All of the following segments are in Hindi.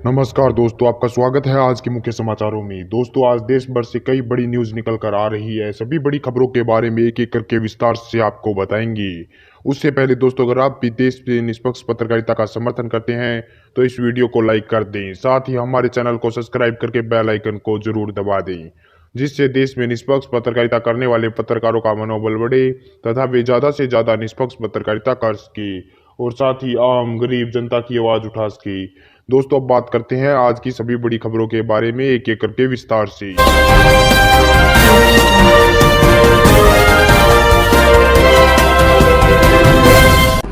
नमस्कार दोस्तों, आपका स्वागत है आज के मुख्य समाचारों में। दोस्तों, आज देश भर से कई बड़ी न्यूज़ निकल कर आ रही है। सभी बड़ी खबरों के बारे में एक एक करके विस्तार से आपको बताएंगे। उससे पहले दोस्तों, अगर आप भी देश में निष्पक्ष पत्रकारिता का समर्थन करते हैं तो इस वीडियो को लाइक कर दें। साथ ही हमारे चैनल को सब्सक्राइब करके बेल आइकन को जरूर दबा दें, जिससे देश में निष्पक्ष पत्रकारिता करने वाले पत्रकारों का मनोबल बढ़े तथा वे ज़्यादा से ज़्यादा निष्पक्ष पत्रकारिता कर सके और साथ ही आम गरीब जनता की आवाज़ उठा सके। दोस्तों, अब बात करते हैं आज की सभी बड़ी खबरों के बारे में एक एक करके विस्तार से।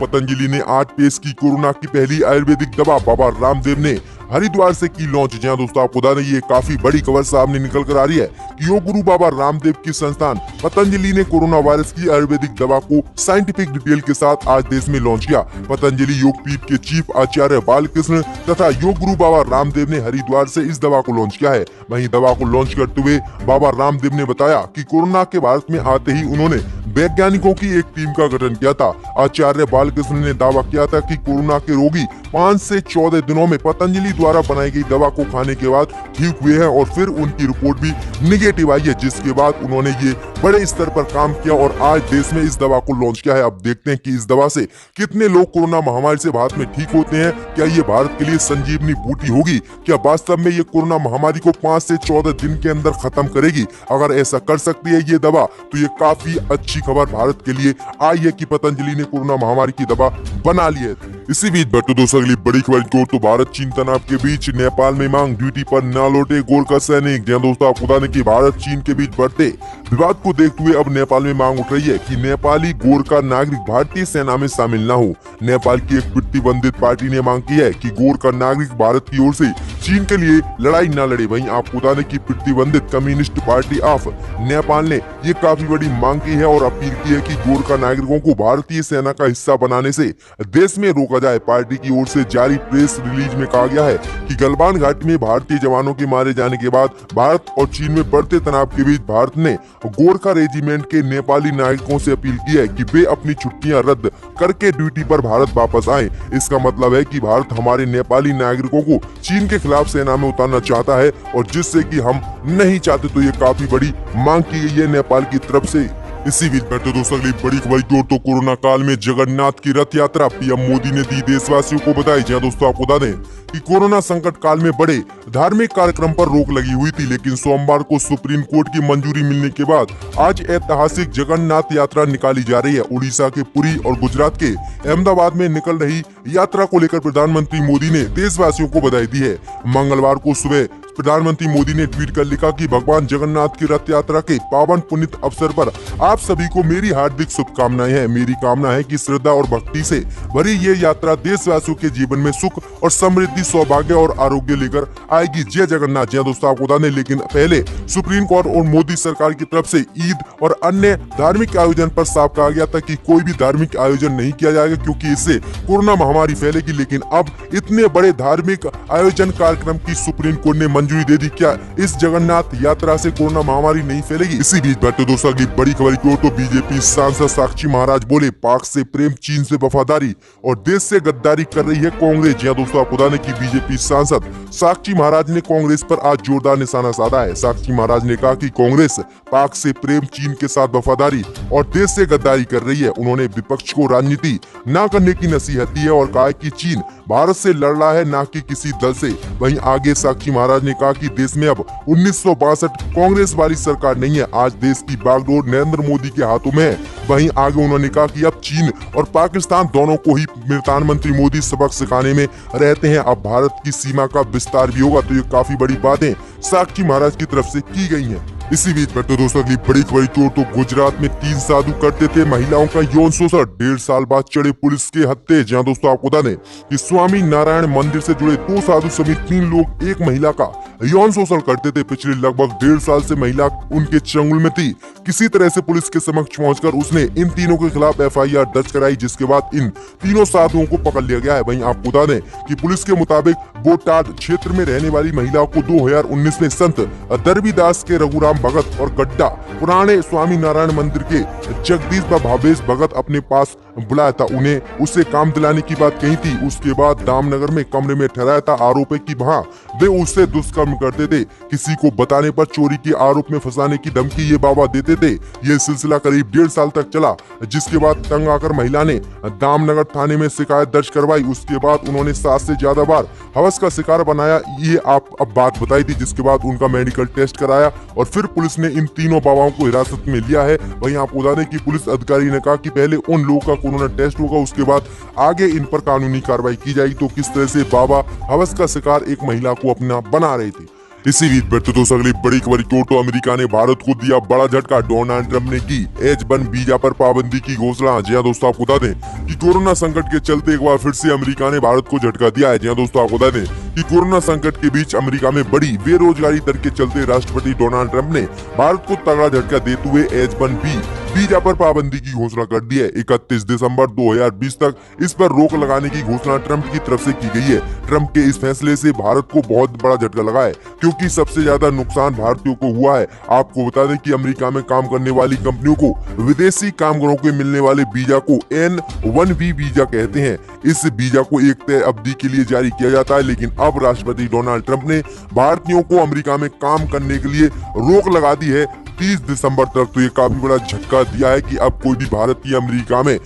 पतंजलि ने आज पेश की कोरोना की पहली आयुर्वेदिक दवा। बाबा रामदेव ने हरिद्वार से की लॉन्च। जहां दोस्तों आपको बता दें, ये काफी बड़ी खबर सामने निकल कर आ रही है कि योग गुरु बाबा रामदेव की संस्थान पतंजलि ने कोरोना वायरस की आयुर्वेदिक दवा को साइंटिफिक डिटेल के साथ आज देश में लॉन्च किया। पतंजलि योगपीठ के चीफ आचार्य बालकृष्ण तथा योग गुरु बाबा रामदेव ने हरिद्वार से इस दवा को लॉन्च किया है। वहीं दवा को लॉन्च करते हुए बाबा रामदेव ने बताया कि कोरोना के भारत में आते ही उन्होंने वैज्ञानिकों की एक टीम का गठन किया था। आचार्य बालकृष्ण ने दावा किया था कि कोरोना के रोगी 5 से 14 दिनों में पतंजलि द्वारा बनाई गई दवा को खाने के बाद ठीक हुए हैं और फिर उनकी रिपोर्ट भी निगेटिव आई है, जिसके बाद उन्होंने ये बड़े स्तर पर काम किया और आज देश में इस दवा को लॉन्च किया है। अब देखते हैं कि इस दवा से कितने लोग कोरोना महामारी से भारत में ठीक होते हैं। क्या ये भारत के लिए संजीवनी बूटी होगी? क्या वास्तव में ये कोरोना महामारी को 5 से 14 दिन के अंदर खत्म करेगी? अगर ऐसा कर सकती है ये दवा, तो ये काफी अच्छी खबर भारत के लिए आई है कि पतंजलि ने कोरोना महामारी की दवा बना ली है। इसी बीच बटू दोस्तों अगली बड़ी खबर की ओर, तो भारत चीन तनाव के बीच नेपाल में मांग, ड्यूटी पर न लौटे गोरखा सैनिक। जहां दोस्तों आपको बता दें कि भारत चीन के बीच बढ़ते विवाद को देखते हुए अब नेपाल में मांग उठ रही है कि नेपाली गोरखा नागरिक भारतीय सेना में शामिल न हो। नेपाल की एक प्रतिबंधित पार्टी ने मांग की है कि गोरखा नागरिक भारत की ओर से चीन के लिए लड़ाई न लड़े। वहीं आपको बता दें कि प्रतिबंधित कम्युनिस्ट पार्टी ऑफ नेपाल ने ये काफी बड़ी मांग की है और अपील की है कि गोरखा नागरिकों को भारतीय सेना का हिस्सा बनाने से देश में रोका जाए। पार्टी की ओर से जारी प्रेस रिलीज में कहा गया है कि गलवान घाटी में भारतीय जवानों के मारे जाने के बाद भारत और चीन में बढ़ते तनाव के बीच भारत ने गोरखा रेजिमेंट के नेपाली नागरिकों से अपील की है कि वे अपनी छुट्टियां रद्द करके ड्यूटी पर भारत वापस आएं। इसका मतलब है कि भारत हमारे नेपाली नागरिकों को चीन के खिलाफ सेना में उतारना चाहता है और जिससे कि हम नहीं चाहते। तो ये काफी बड़ी मांग की गई है नेपाल की तरफ से। इसी बीच बैठे दोस्तों अगली बड़ी खबर की ओर, तो कोरोना काल में जगन्नाथ की रथ यात्रा पीएम मोदी ने दी देशवासियों को बधाई। जहां दोस्तों आपको बता दें कि कोरोना संकट काल में बड़े धार्मिक कार्यक्रम पर रोक लगी हुई थी, लेकिन सोमवार को सुप्रीम कोर्ट की मंजूरी मिलने के बाद आज ऐतिहासिक जगन्नाथ यात्रा निकाली जा रही है। उड़ीसा के पुरी और गुजरात के अहमदाबाद में निकल रही यात्रा को लेकर प्रधानमंत्री मोदी ने देशवासियों को बधाई दी है। मंगलवार को सुबह प्रधानमंत्री मोदी ने ट्वीट कर लिखा कि भगवान जगन्नाथ की रथ यात्रा के पावन पुनित अवसर पर आप सभी को मेरी हार्दिक शुभकामनाएं हैं। मेरी कामना है कि श्रद्धा और भक्ति से भरी ये यात्रा देशवासियों के जीवन में सुख और समृद्धि, सौभाग्य और आरोग्य लेकर आएगी। जय जगन्नाथ। जय दोस्तों आपको बता दें, लेकिन पहले सुप्रीम कोर्ट और मोदी सरकार की तरफ से ईद और अन्य धार्मिक आयोजन पर साफ कहा गया था कि कोई भी धार्मिक आयोजन नहीं किया जाएगा क्योंकि इससे कोरोना महामारी फैलेगी। लेकिन अब इतने बड़े धार्मिक आयोजन कार्यक्रम की सुप्रीम कोर्ट ने मंजूरी दे दी। क्या इस जगन्नाथ यात्रा से कोरोना महामारी नहीं फैलेगी? इसी बीच बैठे दोस्तों अगली बड़ी खबर की ओर, तो बीजेपी सांसद साक्षी महाराज बोले पाक से प्रेम, चीन से वफादारी और देश से गद्दारी कर रही है कांग्रेस। जी दोस्तों आपको बता दें कि बीजेपी सांसद साक्षी महाराज ने कांग्रेस पर आज जोरदार निशाना साधा है। साक्षी महाराज ने कहा कि कांग्रेस पाक से प्रेम, चीन के साथ वफादारी और देश से गद्दारी कर रही है। उन्होंने विपक्ष को राजनीति न करने की नसीहत दी है और कहा कि चीन भारत से लड़ रहा है, न कि किसी दल से। वहीं आगे साक्षी महाराज ने कहा कि देश में अब 1962 कांग्रेस वाली सरकार नहीं है, आज देश की बागडोर नरेंद्र मोदी के हाथों में है। वहीं आगे उन्होंने कहा कि अब चीन और पाकिस्तान दोनों को ही प्रधानमंत्री मोदी सबक सिखाने में रहते हैं। अब भारत की सीमा का विस्तार भी होगा। तो ये काफी बड़ी बातें साक्षी महाराज की तरफ से की गई हैं। इसी बीच बैठे दोस्तों अगली बड़ी खबर चोर, तो गुजरात में 3 साधु करते थे महिलाओं का यौन शोषण, 1.5 साल बाद चढ़े पुलिस के हत्थे। जहां दोस्तों आपको बता दें कि स्वामी नारायण मंदिर से जुड़े 2 साधु समेत 3 लोग एक महिला का यौन शोषण करते थे। पिछले लगभग 1.5 साल से महिला उनके चंगुल में थी। किसी तरह से पुलिस के समक्ष पहुंचकर उसने इन तीनों के खिलाफ FIR दर्ज कराई, जिसके बाद इन तीनों साधुओं को पकड़ लिया गया है। वहीं आपको बता दें कि पुलिस के मुताबिक बोटाड क्षेत्र में रहने वाली महिला को 2019 में संत दरबीदास के रघुराम भगत और गड्ढा पुराने स्वामी नारायण मंदिर के जगदीश व भावेश भगत अपने पास बुलाया था। उन्हें उससे काम दिलाने की बात कही थी। उसके बाद दामनगर में कमरे में ठहराया था। आरोप है कि वहाँ वे उससे दुष्कर्म करते थे। किसी को बताने पर चोरी के आरोप में फंसाने की धमकी ये बाबा देते थे। ये सिलसिला करीब 1.5 साल तक चला, जिसके बाद तंग आकर महिला ने दामनगर थाने में शिकायत दर्ज करवाई। उसके बाद उन्होंने 7 से ज्यादा बार हवस का शिकार बनाया, ये आप अब बात बताई थी। जिसके बाद उनका मेडिकल टेस्ट कराया और फिर पुलिस ने इन तीनों बाबाओं को हिरासत में लिया है। वहीं आप बता दें कि पुलिस अधिकारी ने कहा कि पहले उन लोगों का कोरोना टेस्ट होगा, उसके बाद आगे इन पर कानूनी कार्रवाई की जाएगी। तो किस तरह से बाबा हवस का शिकार एक महिला को अपना बना रहे थे। इसी बीच बढ़ते दोस्तों अगली बड़ी खबर की ओर। तो अमेरिका ने भारत को दिया बड़ा झटका। डोनाल्ड ट्रंप ने की H1 वीजा पर पाबंदी की घोषणा। जी हां दोस्तों, आपको बता दें कि कोरोना संकट के चलते एक बार फिर से अमेरिका ने भारत को झटका दिया है। जी हां दोस्तों, आपको बता दें कि कोरोना संकट के बीच अमेरिका में बड़ी बेरोजगारी दर के चलते राष्ट्रपति डोनाल्ड ट्रंप ने भारत को तगड़ा झटका देते हुए H1B वीजा पर पाबंदी की घोषणा कर दी है। 31 दिसंबर 2020 तक इस पर रोक लगाने की घोषणा ट्रंप की तरफ से की गई है। ट्रंप के इस फैसले से भारत को बहुत बड़ा झटका लगा है, क्योंकि सबसे ज्यादा नुकसान भारतीयों को हुआ है। आपको बता दें कि अमेरिका में काम करने वाली कंपनियों को विदेशी कामगारों के मिलने वाले वीजा को N1B वीजा कहते हैं। इस वीजा को एक तय अवधि के लिए जारी किया जाता है, लेकिन अब राष्ट्रपति डोनाल्ड ट्रंप ने भारतीयों को अमेरिका में काम करने के लिए रोक लगा दी है 30 दिसंबर तक। तो ये काफी बड़ा झटका दिया है कि अब कोई भी भारतीय अमेरिका में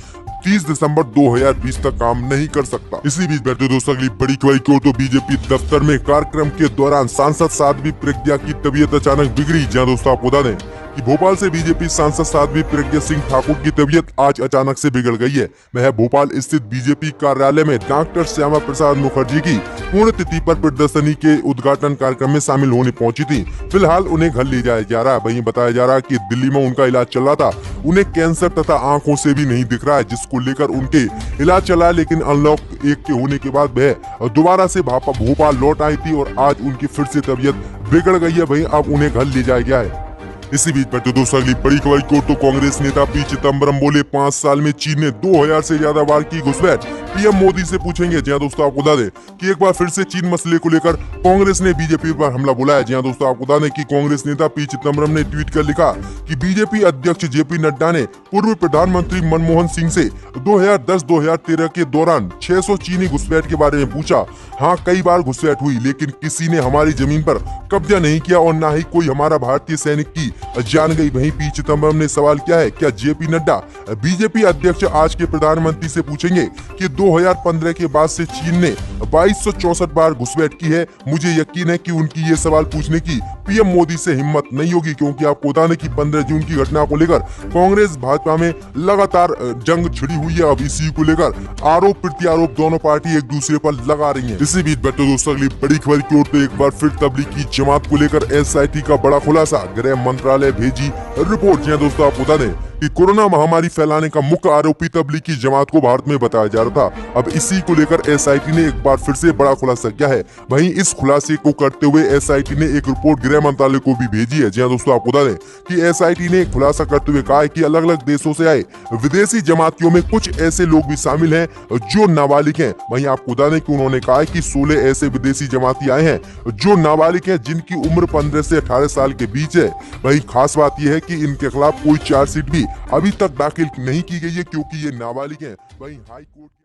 30 दिसंबर 2020 तक काम नहीं कर सकता। इसी बीच बैठे दोस्तों अगली बड़ी खबर की ओर। तो बीजेपी दफ्तर में कार्यक्रम के दौरान सांसद साध्वी प्रज्ञा की तबीयत अचानक बिगड़ी। जहां दोस्तों आपको बता दें कि भोपाल से बीजेपी सांसद साध्वी प्रज्ञा सिंह ठाकुर की तबीयत आज अचानक से बिगड़ गई है। वह भोपाल स्थित बीजेपी कार्यालय में डॉक्टर श्यामा प्रसाद मुखर्जी की पुण्यतिथि पर प्रदर्शनी के उद्घाटन कार्यक्रम में शामिल होने पहुंची थी। फिलहाल उन्हें घर ले जाया जा रहा है। वहीं बताया जा रहा है कि दिल्ली में उनका इलाज चल रहा था। उन्हें कैंसर तथा आंखों से भी नहीं दिख रहा है, जिसको लेकर उनके इलाज चला, लेकिन अनलॉक 1 के होने के बाद वह दोबारा से भोपाल लौट आई थी और आज उनकी फिर से तबीयत बिगड़ गई है। वहीं अब उन्हें घर ले जाया गया है। इसी बीच बैठे दोस्तों अगली बड़ी खबर की ओर। तो कांग्रेस नेता पी चिदम्बरम बोले 5 साल में चीन ने 2000 से ज्यादा बार की घुसपैठ। पीएम मोदी से पूछेंगे। जी हां दोस्तों, आपको बता दें कि एक बार फिर से चीन मसले को लेकर कांग्रेस ने बीजेपी पर हमला बोला है। जी हां दोस्तों, आपको बता दें कि कांग्रेस नेता पी चिदम्बरम ने ट्वीट कर लिखा कि बीजेपी अध्यक्ष JP नड्डा ने पूर्व प्रधानमंत्री मनमोहन सिंह से 2010-2013 के दौरान 600 चीनी घुसपैठ के बारे में पूछा। हाँ, कई बार घुसपैठ हुई, लेकिन किसी ने हमारी जमीन पर कब्जा नहीं किया और न ही कोई हमारा भारतीय सैनिक की जान गई। वहीं पी चिदम्बरम ने सवाल किया है, क्या JP नड्डा बीजेपी अध्यक्ष आज के प्रधानमंत्री से पूछेंगे कि 2015 के बाद से चीन ने 2264 बार घुसपैठ की है। मुझे यकीन है कि उनकी ये सवाल पूछने की पीएम मोदी से हिम्मत नहीं होगी, क्योंकि आपको बता दें कि 15 जून की घटना को लेकर कांग्रेस भाजपा में लगातार जंग छिड़ी हुई है। अब इसी को लेकर आरोप प्रत्यारोप दोनों पार्टी एक दूसरे पर लगा रही है। इसी बीच बैठे दोस्तों अगली बड़ी खबर की ओर। तो एक बार फिर तबलीगी जमात को लेकर SIT का बड़ा खुलासा। गृह मंत्रालय भेजी रिपोर्ट। जी दोस्तों, आप बता दें कि कोरोना महामारी फैलाने का मुख्य आरोपी तबलीगी जमात को भारत में बताया जा रहा था। अब इसी को लेकर SIT ने एक बार फिर से बड़ा खुलासा किया है। वहीं इस खुलासे को करते हुए SIT ने एक रिपोर्ट गृह मंत्रालय को भी भेजी है। जी दोस्तों, आपको बता दें कि SIT ने एक खुलासा करते हुए कहा है कि अलग अलग देशों से आए विदेशी जमातियों में कुछ ऐसे लोग भी शामिल हैं जो नाबालिग हैं। वहीं आपको बता दें कि उन्होंने कहा है कि 16 ऐसे विदेशी जमाती आए हैं जो नाबालिग हैं, जिनकी उम्र 15 से 18 साल के बीच है। वहीं खास बात यह है कि इनके खिलाफ कोई चार्जशीट भी अभी तक दाखिल नहीं की गई है, क्योंकि ये नाबालिग हैं। वहीं हाई कोर्ट